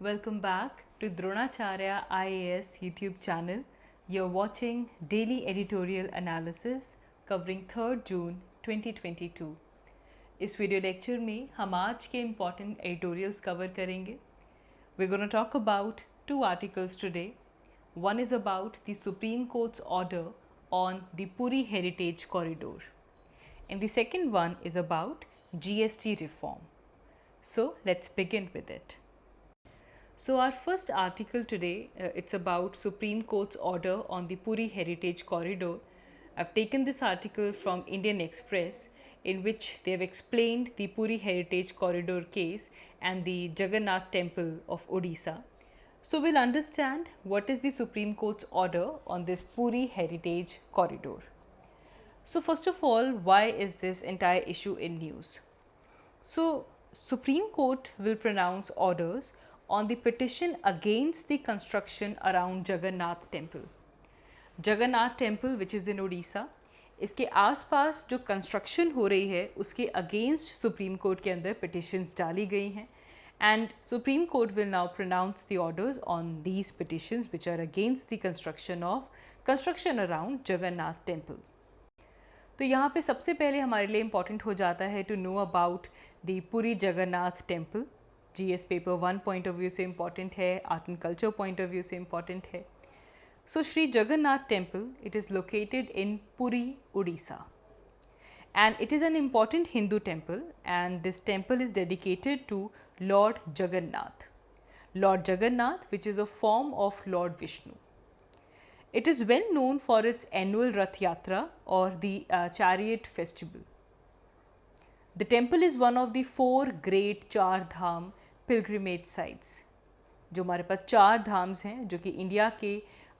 Welcome back to Droanacharya IAS YouTube channel. You're watching daily editorial analysis covering 3rd June 2022. इस video lecture में हम आज के important editorials cover करेंगे. We're going to talk about two articles today. One is about the Supreme Court's order on the Puri Heritage Corridor, and the second one is about GST reform. So let's begin with it. So our first article today, it's about Supreme Court's order on the Puri Heritage Corridor. I've taken this article from Indian Express, in which they have explained the Puri Heritage Corridor case and the Jagannath Temple of Odisha. So we'll understand what is the Supreme Court's order on this Puri Heritage Corridor. So first of all, why is this entire issue in news? So Supreme Court will pronounce orders on the petition against the construction around Jagannath Temple. Jagannath Temple, which is in Odisha, इसके आसपास जो construction हो रही है उसके against supreme Court के अंदर petitions डाली गई हैं, and Supreme Court will now pronounce the orders on these petitions which are against the construction around Jagannath temple. तो यहाँ पे सबसे पहले हमारे लिए इम्पॉर्टेंट हो जाता है to know about the Puri Jagannath temple. GS paper 1 point of view से इम्पॉर्टेंट है, art and culture point of view से इम्पॉर्टेंट है. So Sri Jagannath Temple, it is located in Puri, Odisha, and it is an important Hindu temple, and this temple is dedicated to Lord Jagannath. Lord Jagannath, which is a form of Lord Vishnu. It is well known for its annual Rath Yatra or the chariot festival. The temple is one of the 4 great Char Dham pilgrimage sites. जो हमारे पास 4 धाम्स हैं जो कि India के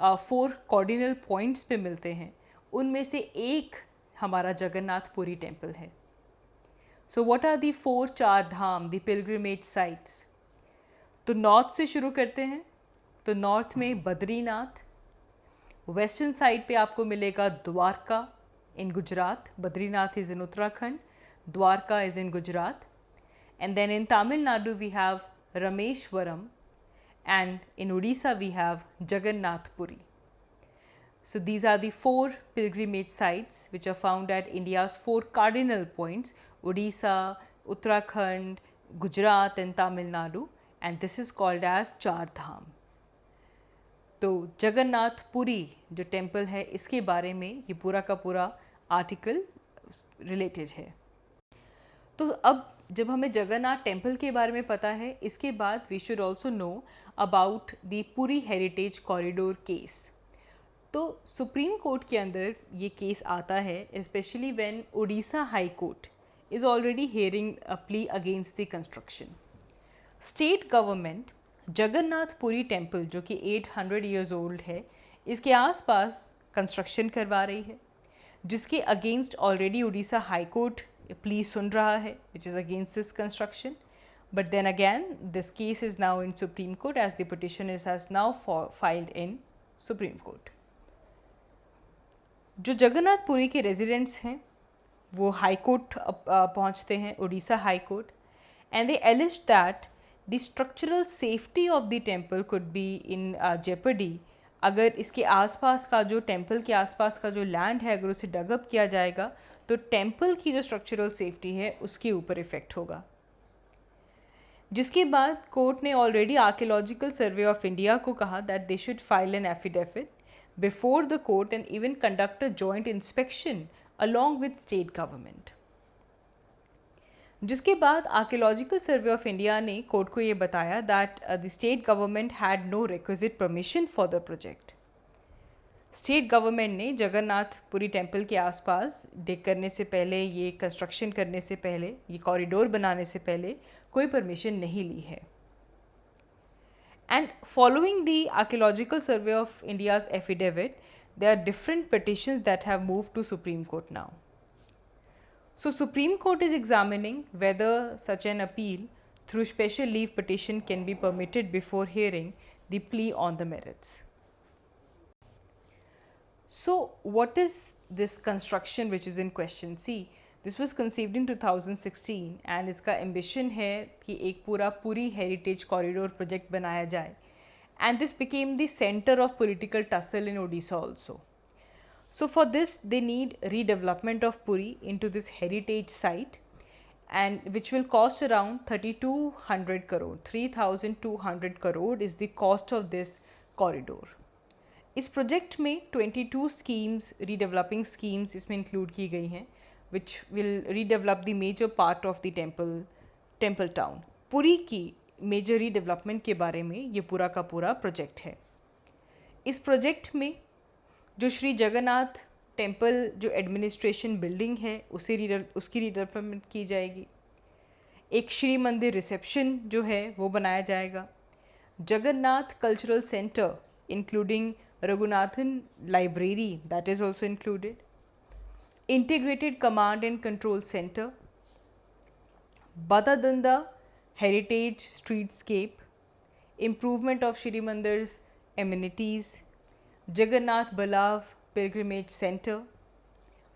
4 cardinal points पे मिलते हैं, उनमें से एक हमारा जगन्नाथ पुरी टेम्पल है. सो व्हाट आर दी 4 चार धाम, द पिलग्रिमेज साइट्स? तो नॉर्थ से शुरू करते हैं. तो नॉर्थ में बद्रीनाथ, वेस्टर्न साइड पे आपको मिलेगा Dwarka in Gujarat. Badrinath is in Uttarakhand, Dwarka is in Gujarat. And then in Tamil Nadu we have Rameswaram, and in Odisha we have Jagannath Puri. So these are the 4 pilgrimage sites which are found at India's 4 cardinal points: Odisha, Uttarakhand, Gujarat and Tamil Nadu, and this is called as Char Dham. तो जगन्नाथ पुरी जो temple है इसके बारे में ये पूरा का पूरा आर्टिकल रिलेटेड है. तो अब जब हमें जगन्नाथ टेम्पल के बारे में पता है, इसके बाद we should also know about the Puri heritage corridor case. तो सुप्रीम कोर्ट के अंदर ये केस आता है specially when Odisha High Court is already hearing a plea against the construction. State government Jagannath Puri temple जो कि 800 ईयर्स ओल्ड है, इसके आसपास कंस्ट्रक्शन करवा रही है, जिसके against already Odisha High court plea सुन रहा है, which is against this construction. But then again, this case is now in Supreme Court as the petition has now filed in Supreme Court. जो जगन्नाथ पुरी के रेजिडेंट्स हैं वो हाई कोर्ट पहुँचते हैं, Orissa high court, and they alleged that the structural safety of the temple could be in jeopardy अगर इसके आसपास का जो टेम्पल के आसपास का जो लैंड है अगर उसे डगअप किया जाएगा तो टेम्पल की जो स्ट्रक्चरल सेफ्टी है उसके ऊपर इफेक्ट होगा. जिसके बाद कोर्ट ने already Archaeological Survey of India को कहा that they should file an affidavit before the court and even conduct a joint inspection along with state government. जिसके बाद आर्कियोलॉजिकल सर्वे ऑफ इंडिया ने कोर्ट को ये बताया that the state government had no requisite permission for the project. State government ने Jagannath Puri temple के आसपास डिग करने से पहले, ये कंस्ट्रक्शन करने से पहले, ये कॉरिडोर बनाने से पहले कोई परमिशन नहीं ली है. And following the Archaeological Survey of India's affidavit there are different petitions that have moved to Supreme Court now. So Supreme Court is examining whether such an appeal through special leave petition can be permitted before hearing the plea on the merits. So what is this construction which is in question? See, this was conceived in 2016 and इसका ambition है कि एक पूरा Puri heritage corridor project बनाया जाए and this became the centre of political tussle in Odisha also. So for this they need redevelopment of Puri into this heritage site and which will cost around 3200 crore. 3200 crore is the cost of this corridor. इस project में 22 schemes redeveloping schemes इसमें include की गई हैं which will redevelop the major part of the temple town. Puri की major redevelopment के बारे में ये पूरा का पूरा प्रोजेक्ट है. इस प्रोजेक्ट में जो श्री जगन्नाथ टेम्पल जो एडमिनिस्ट्रेशन बिल्डिंग है उसकी रीडेवलपमेंट की जाएगी. एक श्री मंदिर रिसेप्शन जो है वो बनाया जाएगा. Jagannath cultural centre including Raghunathan library that is also included. Integrated command and control centre, Badadanda heritage streetscape, improvement of Shri Mandir's amenities, Jagannath Ballav pilgrimage centre,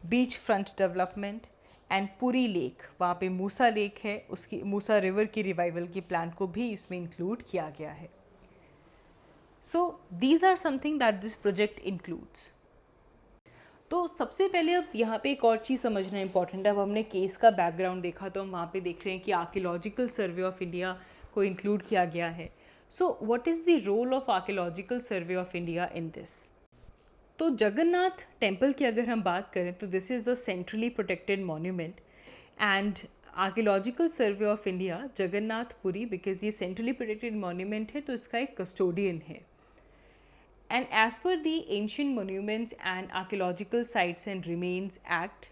beach front development and Puri lake. वहाँ पे मूसा लेक है, उसकी मूसा रिवर की रिवाइवल की प्लान को भी इसमें इंक्लूड किया गया है. So these are something that this project includes. तो सबसे पहले अब यहाँ पे एक और चीज़ समझना इंपॉर्टेंट है. अब हमने केस का बैकग्राउंड देखा तो हम वहाँ पे देख रहे हैं कि आर्कियोलॉजिकल सर्वे ऑफ इंडिया को इंक्लूड किया गया है. So what is the role of Archaeological Survey of India in this? तो जगन्नाथ टेम्पल की अगर हम बात करें तो this is the centrally protected monument and Archaeological Survey of India Jagannath Puri, because ये सेंट्रली प्रोटेक्टेड मॉन्यूमेंट है तो इसका एक कस्टोडियन है. And as per the Ancient Monuments and Archaeological Sites and Remains act,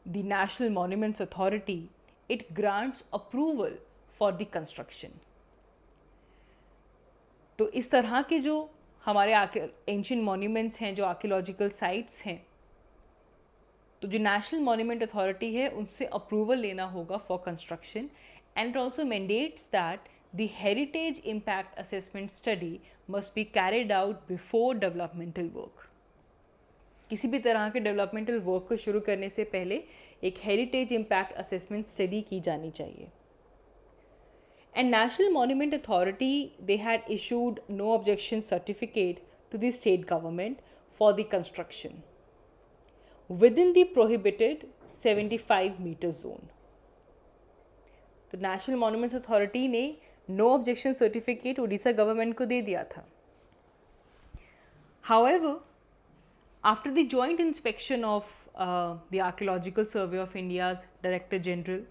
the national monuments authority, it grants approval for the construction. तो इस तरह के जो हमारे एंशिएंट मॉन्यूमेंट्स हैं, जो आर्कियोलॉजिकल साइट्स हैं, तो जो नेशनल मॉन्यूमेंट अथॉरिटी है उनसे अप्रूवल लेना होगा for construction. And it also mandates that the heritage impact assessment study must be carried out before developmental work. किसी भी तरह के डेवलपमेंटल वर्क को शुरू करने से पहले एक हेरिटेज इम्पैक्ट असेसमेंट स्टडी की जानी चाहिए. And National Monument Authority, they had issued no objection certificate to the state government for the construction within the prohibited 75-meter zone. तो National Monuments Authority ने no objection certificate Orissa government को दे दिया था. However, after the joint inspection of the Archaeological Survey of India's Director General,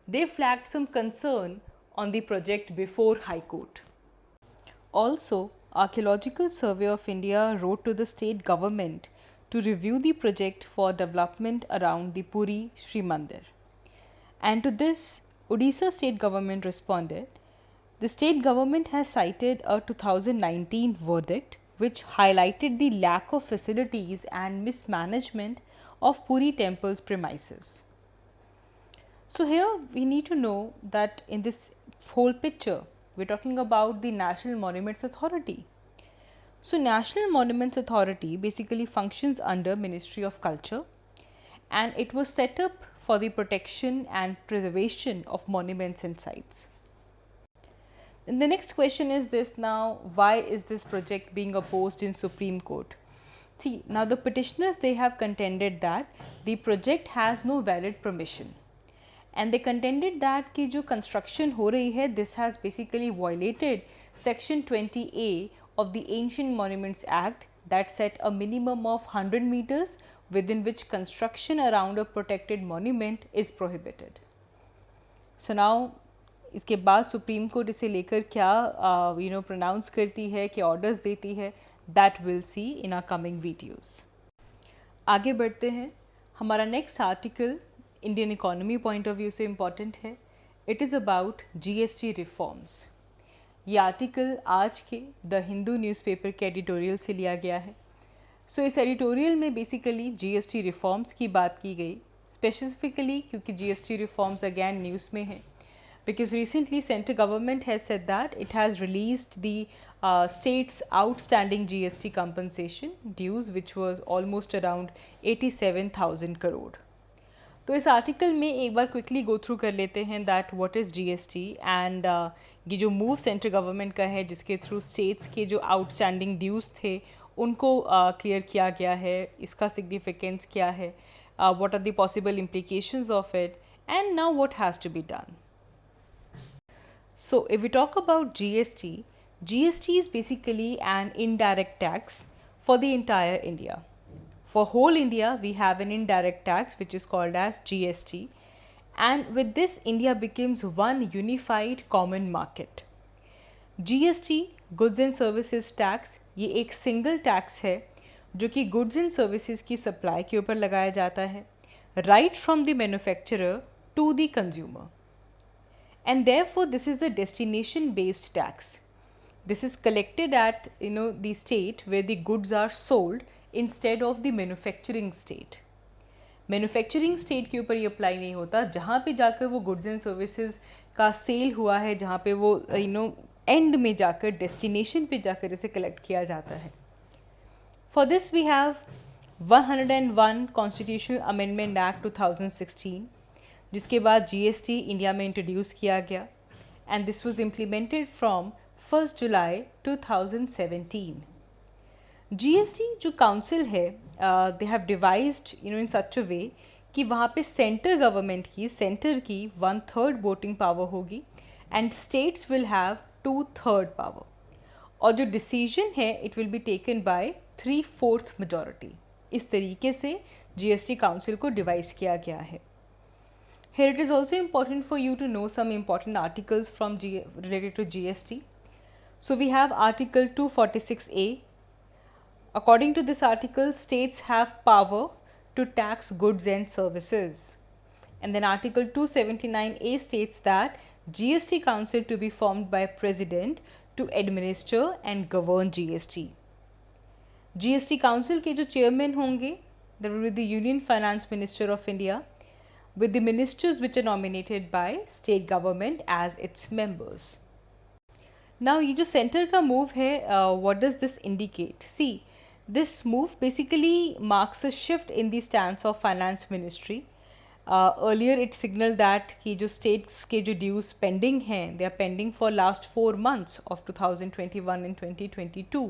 they flagged some concern on the project before High Court. Also, Archaeological Survey of India wrote to the state government to review the project for development around the Puri Shri Mandir. And to this, Odisha state government responded. The state government has cited a 2019 verdict which highlighted the lack of facilities and mismanagement of Puri temple's premises. So here we need to know that in this whole picture we're talking about the National Monuments Authority. So National Monuments Authority basically functions under Ministry of Culture and it was set up for the protection and preservation of monuments and sites. And the next question is this now, why is this project being opposed in Supreme Court? See, now the petitioners, they have contended that the project has no valid permission. And they contended that कि जो construction हो रही है, this has basically violated section 20A of the Ancient Monuments Act that set a minimum of 100 meters within which construction around a protected monument is prohibited. So now इसके बाद supreme court इसे लेकर क्या pronounce करती है, क्या orders देती है, that will see in our coming videos. आगे बढ़ते हैं. हमारा next article Indian economy point of view से इम्पॉर्टेंट है. It is about GST reforms. ये आर्टिकल आज के द हिंदू न्यूज़पेपर के एडिटोरियल से लिया गया है. सो इस एडिटोरियल में बेसिकली जीएसटी रिफॉर्म्स की बात की गई, स्पेसिफिकली क्योंकि जीएसटी रिफॉर्म्स अगेन न्यूज़ में हैं. Because recently central government has said that it has released the state's outstanding GST compensation dues, which was almost around 87,000 crore. तो इस आर्टिकल में एक बार क्विकली गो थ्रू कर लेते हैं that what is GST and ये जो मूव सेंट्रल गवर्नमेंट का है जिसके थ्रू स्टेट्स के जो आउटस्टैंडिंग ड्यूज़ थे उनको क्लियर किया गया है, इसका सिग्निफिकेंस क्या है, what are the possible implications of it, and now what has to be done. So if we talk about GST, GST is basically an indirect tax for the entire India. For whole India, we have an indirect tax which is called as GST, and with this India becomes one unified common market. GST Goods and Services Tax ये एक single tax है जो कि goods and services की supply के ऊपर लगाया जाता है right from the manufacturer to the consumer, and therefore this is a destination based tax. This is collected at the state where the goods are sold instead of the manufacturing state. Manufacturing state के ऊपर ये apply नहीं होता, जहाँ पे जाकर वो goods and services का सेल हुआ है, जहाँ पे वो एंड में जाकर डेस्टिनेशन पे जाकर इसे कलेक्ट किया जाता है. For this we have 101 constitutional amendment act 2016, जिसके बाद जीएसटी इंडिया में इंट्रोड्यूस किया गया and this was implemented from 1 July 2017. GST जो काउंसिल है दे हैव डिवाइज्ड इन सच अ वे कि वहाँ पे सेंटर गवर्नमेंट की सेंटर की 1/3 वोटिंग पावर होगी and states will have 2/3 power, और जो डिसीजन है it will be taken by 3/4 majority. इस तरीके से जीएसटी काउंसिल को डिवाइस किया गया है. Here it is also important for you to know some important articles related to GST. So we have Article 246A. According to this article, states have power to tax goods and services. And then Article 279A states that GST Council to be formed by President to administer and govern GST. GST Council के जो chairman होंगे, that will be the Union Finance Minister of India, with the ministers which are nominated by state government as its members. Now ये जो center का move है, what does this indicate? See, this move basically marks a shift in the stance of finance ministry. Earlier it signaled that कि जो states के जो dues pending हैं, they are pending for last 4 months of 2021 and 2022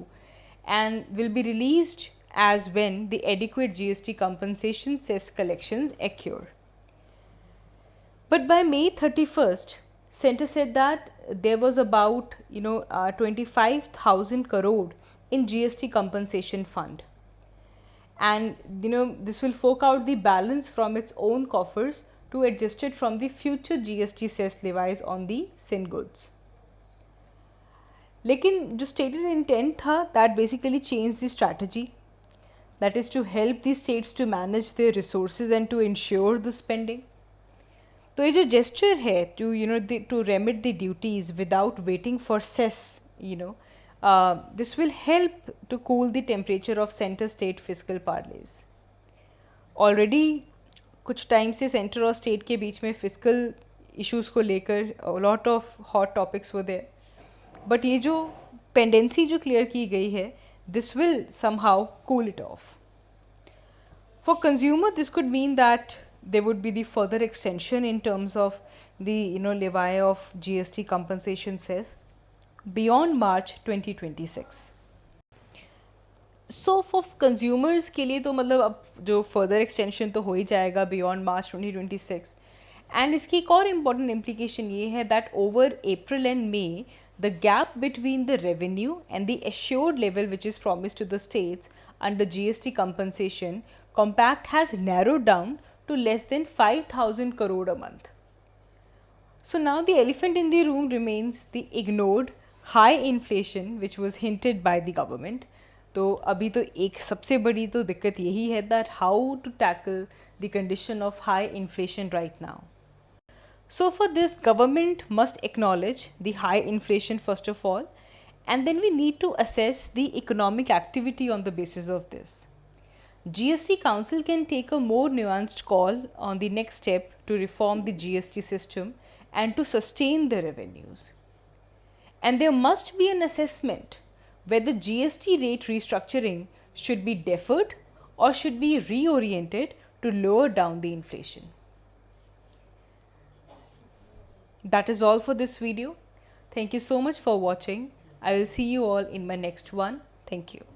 and will be released as when the adequate GST compensation cess collections occur. But by May 31st, Centre said that there was about 25,000 crore in GST compensation fund, and this will fork out the balance from its own coffers to adjust it from the future GST cess levies on the sin goods. लेकिन जो stated intent था that basically changed the strategy, that is to help the states to manage their resources and to ensure the spending. तो ये जो gesture है to remit the duties without waiting for cess, this will help to cool the temperature of centre state fiscal parleys. Already कुछ time से centre और state के बीच में फिजिकल इश्यूज़ को लेकर लॉट ऑफ हॉट टॉपिक्स वो देयर, बट ये जो पेंडेंसी जो क्लियर की गई है, this will somehow cool it off. For consumer this could mean that there would be the further extension in terms of the levy of GST compensation cess beyond March 2026. So for consumers के लिए तो मतलब अब जो further extension तो हो ही जाएगा beyond March 2026, and इसकी एक और important implication ये है that over April and May the gap between the revenue and the assured level which is promised to the states under GST compensation compact has narrowed down to less than 5,000 crore a month. So now the elephant in the room remains the ignored high inflation which was hinted by the government. तो अभी तो एक सबसे बड़ी तो दिक्कत यही है that how to tackle the condition of high inflation right now. So for this, government must acknowledge the high inflation first of all, and then we need to assess the economic activity on the basis of this. GST Council can take a more nuanced call on the next step to reform the GST system and to sustain the revenues. And there must be an assessment whether GST rate restructuring should be deferred or should be reoriented to lower down the inflation. That is all for this video. Thank you so much for watching. I will see you all in my next one. Thank you.